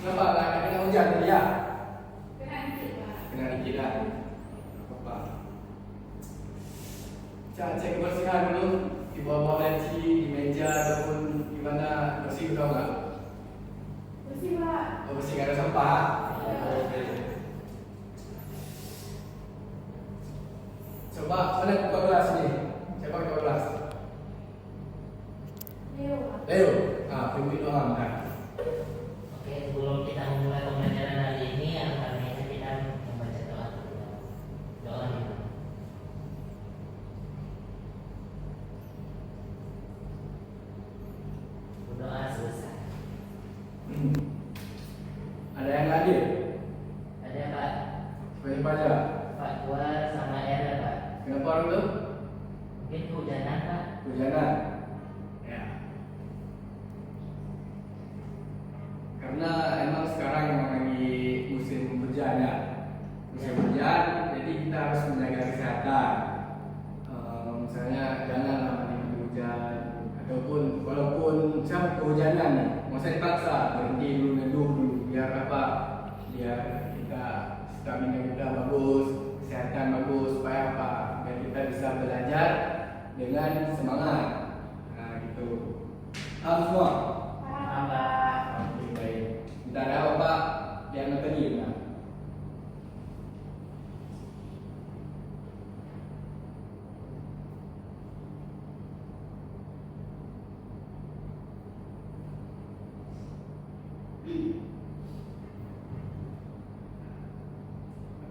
Kenapa? Kena hujan tadi ya? Kena dikit, Pak. Kena dikit lah. Apa? Cek kebersihan dulu di bawah laci, di meja ataupun di mana bersih betul nggak? Bersih, Pak. Oh, bersih nggak ada sampah. Iya. Oke. Coba mana buka gelas ni? Siapa buka gelas? Leo, Pak. Leo. Ah, pimpin doang kan. Oke, sebelum kita memulai pembelajaran hari ini, kami kita membaca doa dulu. Doa dulu. Doa selesai. Ada yang hadir? Ada Pak, Siapa aja? Pak Tua sama R Pak. Kenapa orang tu? Mungkin kehujanan Pak. Hujanan. Ya. Karena emang sekarang emang lagi musim hujan ya. Musim hujan, jadi kita harus menjaga kesehatan. Misalnya janganlah mandi hujan, ataupun walaupun misalnya kehujanan nih, masa dipaksa berhenti dulu neduh dulu biar apa? Biar kita stamina kita bagus, kesehatan bagus, supaya apa? Biar kita bisa belajar dengan semangat. Nah gitu. Paham semua? Paham, Pak. Oke, baik. Kita ada Bapak yang ngetengin lah.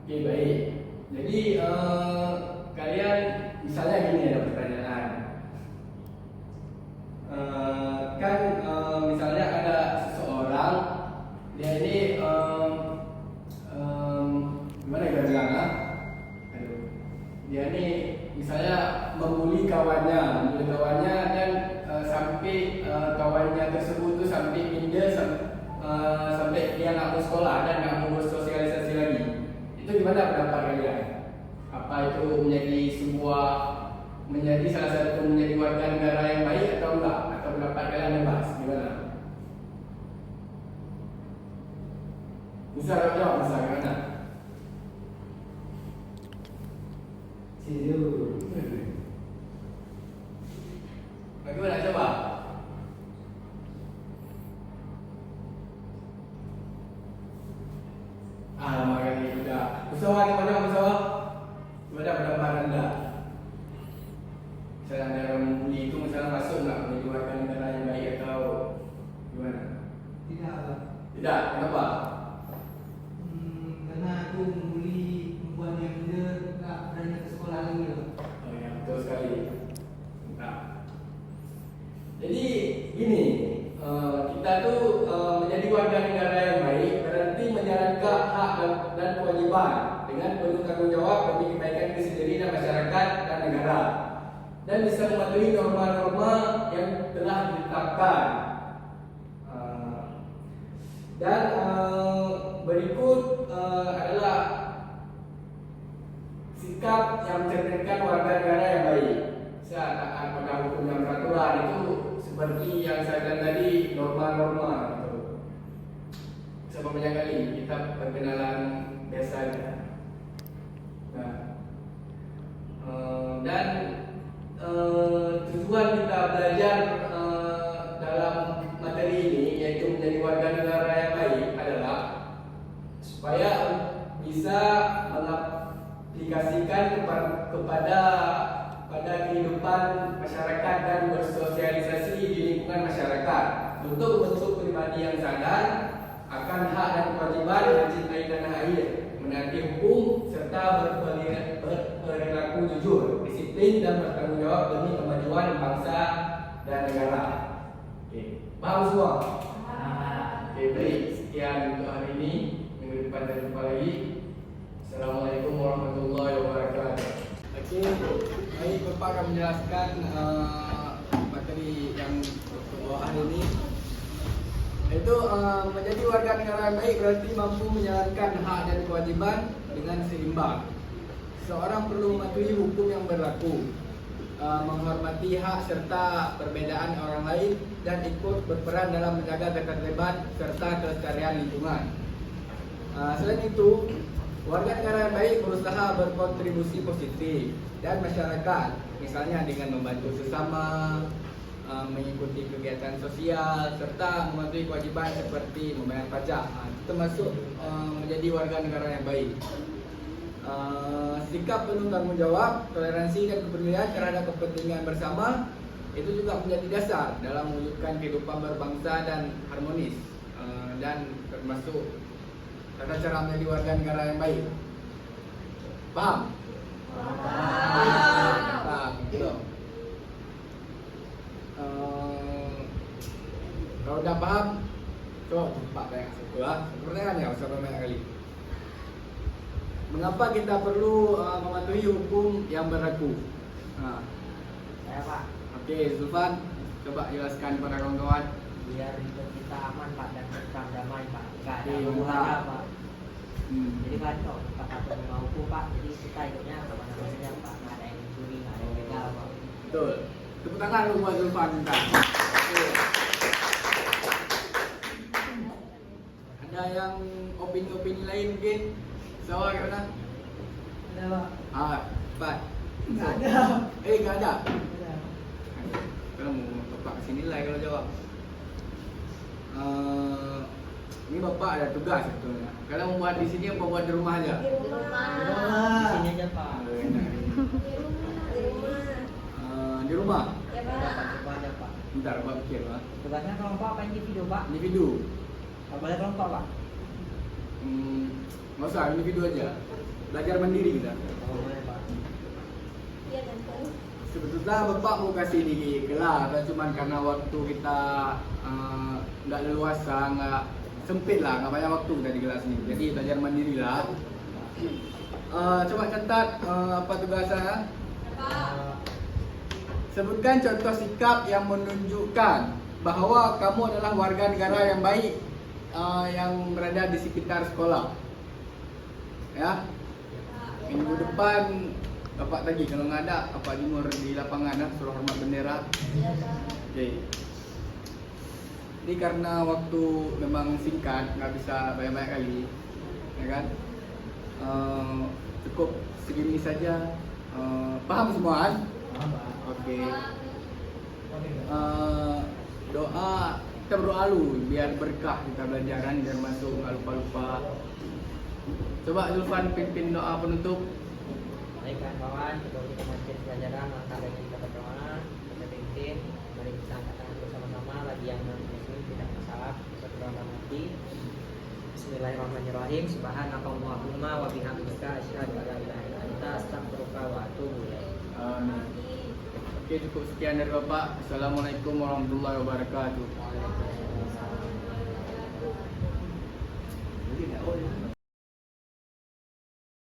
Oke, baik. Jadi kalian misalnya gini ada pertanyaan. Kan misalnya ada seseorang dia ini gimana ya bilang ah? Aduh. Dia ini misalnya membuli kawannya dan sampai kawannya tersebut tuh sampai minder sampai dia nggak mau sekolah dan nggak mau bersosialisasi lagi. Itu gimana pendapat kalian? Apa itu menjadi salah satu menjadi warga negara yang baik atau enggak? Atau pendapat kalian bebas? Gimana? Bisa jawab, bisa gimana? Bagaimana coba? Makanya sudah. Usaha gimana usaha? Gimana pendapat anda? Misalnya ada orang membuli itu misalnya masuk nggak menjadi warga negara yang baik atau gimana? Tidak, Tidak, kenapa? karena aku membuli perempuan yang dia tak berani ke sekolah lagi. Oh ya, betul sekali. Nah, jadi gini, kita tuh menjadi warga negara yang baik berarti menjalankan hak dan kewajiban dengan penuh tanggung jawab demi kebaikan diri sendiri dan masyarakat dan negara, dan bisa mematuhi norma-norma yang telah ditetapkan. Dan berikut adalah sikap yang mencerminkan warga negara yang baik. Saya taat pada hukum dan peraturan itu seperti yang saya katakan tadi, norma-norma itu. Sama banyak kali kita perkenalan biasanya. Nah, dan tujuan kita belajar dalam materi ini yaitu menjadi warga negara yang baik adalah supaya bisa mengaplikasikan kepada kehidupan masyarakat dan bersosialisasi di lingkungan masyarakat untuk membentuk pribadi yang sadar akan hak dan kewajiban mencintai tanah air, menaati hukum serta berperilaku jujur, disiplin dan bertanggung jawab demi kemajuan bangsa dan negara. Oke, paham semua? Oke, baik. Sekian untuk hari ini. Minggu depan kita jumpa lagi. Assalamualaikum warahmatullahi wabarakatuh. Oke, baik, Bapak akan menjelaskan materi yang untuk hari ini. Itu menjadi warga negara yang baik berarti mampu menjalankan hak dan kewajiban dengan seimbang. Seorang perlu mematuhi hukum yang berlaku, menghormati hak serta perbedaan orang lain, dan ikut berperan dalam menjaga ketertiban serta kelestarian lingkungan. Selain itu, warga negara yang baik berusaha berkontribusi positif dan masyarakat, misalnya dengan membantu sesama, mengikuti kegiatan sosial, serta mematuhi kewajiban seperti membayar pajak, termasuk menjadi warga negara yang baik. Sikap penuh tanggung jawab, toleransi dan kepedulian terhadap kepentingan bersama itu juga menjadi dasar dalam mewujudkan kehidupan berbangsa dan harmonis, dan termasuk tata cara menjadi warga negara yang baik. Paham? Paham. Gitu. Kalau udah paham, coba Pak tanya satu lah. Pertanyaan ya, usah banyak kali. Mengapa kita perlu mematuhi hukum yang berlaku? Saya Pak, Oke, Zulfan, coba jelaskan kepada kawan-kawan. biar hidup kita aman Pak dan tentram damai Pak. Gak ada Oke, hubungannya mantap. Pak. Jadi kan kalau kita patuh lima hukum Pak, jadi kita hidupnya kemana-mana saja Pak. Nggak ada yang mencuri, nggak ada yang begal Pak. Betul. Tepuk tangan lu buat Zulfan minta. Oke. Ada yang opini-opini lain mungkin? Sawah kat mana? Ada Pak. Pak. Nggak ada. Nggak ada. Ada. Kalau mau bapak kesini lah kalau jawab. Ini bapak ada tugas sebetulnya. Kalau mau buat di sini apa buat di rumah aja? Di rumah. Di sini aja Pak. Di rumah. Ya Dapat Pak. coba aja Pak. Bentar, bapak pikir lah. Tugasnya kelompok apa individu Pak? Individu. Kalau boleh kelompok Pak. Nggak usah, individu aja. Belajar mandiri kita. Kalau boleh Pak. Iya tentu. Sebetulnya bapak mau kasih ini kelas, cuman karena waktu kita nggak leluasa, nggak sempit lah, nggak banyak waktu kita di kelas ini. Jadi belajar mandiri lah. Coba catat apa tugasnya. Sebutkan contoh sikap yang menunjukkan bahwa kamu adalah warga negara yang baik yang berada di sekitar sekolah. Ya. Minggu depan Bapak tadi kalau nggak ada Bapak Dimur di lapangan suruh hormat bendera. Iya Pak. Oke. Ini karena waktu memang singkat, nggak bisa banyak-banyak kali, ya kan? Cukup segini saja. Paham semua kan? Oke. Doa, kita berdoa dulu biar berkah kita belajaran, biar masuk nggak lupa-lupa. Coba Zulfan pimpin doa penutup. Baik kawan-kawan, sebelum kita masuk pelajaran, maka dengan kita berdoa, kita pimpin, mari kita angkat tangan bersama-sama bagi yang non-muslim tidak masalah, bisa berdoa dalam hati. Bismillahirrahmanirrahim. Subhanakallahumma wa bihamdika asyhadu an la ilaha illa anta astaghfiruka wa atubu ilaik. Oke, cukup sekian dari Bapak. Assalamualaikum warahmatullahi wabarakatuh. Waalaikumsalam.